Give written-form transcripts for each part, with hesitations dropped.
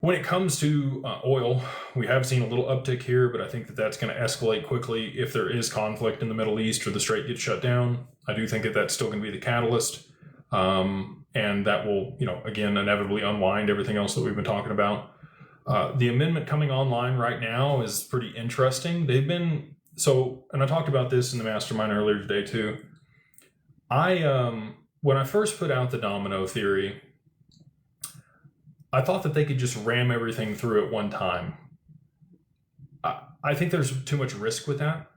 When it comes to oil, we have seen a little uptick here, but I think that that's going to escalate quickly if there is conflict in the Middle East or the Strait gets shut down. I do think that that's still going to be the catalyst, and that will, again, inevitably unwind everything else that we've been talking about. The amendment coming online right now is pretty interesting. And I talked about this in the mastermind earlier today too. When I first put out the domino theory, I thought that they could just ram everything through at one time. I think there's too much risk with that.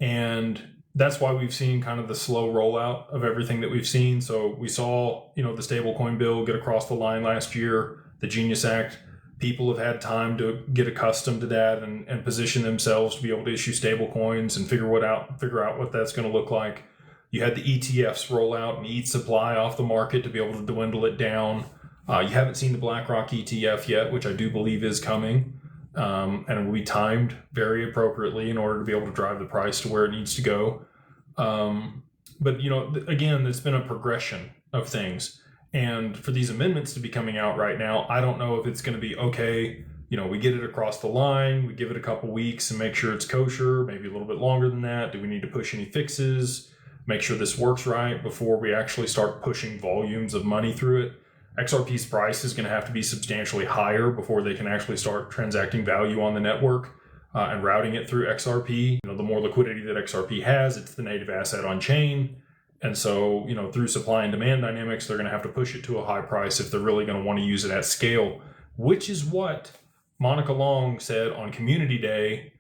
And that's why we've seen kind of the slow rollout of everything that we've seen. So we saw, the stablecoin bill get across the line last year, the Genius Act. People have had time to get accustomed to that and position themselves to be able to issue stablecoins and figure out what that's going to look like. You had the ETFs roll out and eat supply off the market to be able to dwindle it down. You haven't seen the BlackRock ETF yet, which I do believe is coming, and will be timed very appropriately in order to be able to drive the price to where it needs to go. But again, it's been a progression of things. And for these amendments to be coming out right now, I don't know if it's going to be okay. We get it across the line, we give it a couple weeks and make sure it's kosher, maybe a little bit longer than that. Do we need to push any fixes? Make sure this works right before we actually start pushing volumes of money through it. XRP's price is going to have to be substantially higher before they can actually start transacting value on the network and routing it through XRP. The more liquidity that XRP has, it's the native asset on chain. And so, through supply and demand dynamics, they're going to have to push it to a high price if they're really going to want to use it at scale, which is what Monica Long said on Community Day.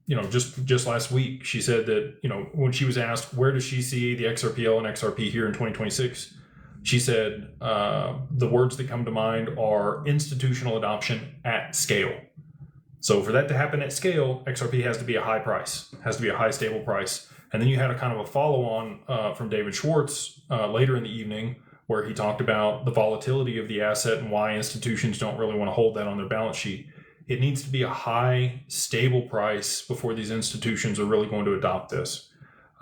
Just last week, she said that, when she was asked, where does she see the XRPL and XRP here in 2026? She said the words that come to mind are institutional adoption at scale. So for that to happen at scale, XRP has to be a high price, has to be a high stable price. And then you had a kind of a follow-on from David Schwartz later in the evening, where he talked about the volatility of the asset and why institutions don't really want to hold that on their balance sheet. It needs to be a high, stable price before these institutions are really going to adopt this.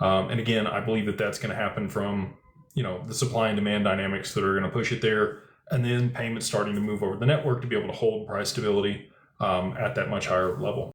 And again, I believe that that's going to happen from the supply and demand dynamics that are going to push it there, and then payments starting to move over the network to be able to hold price stability at that much higher level.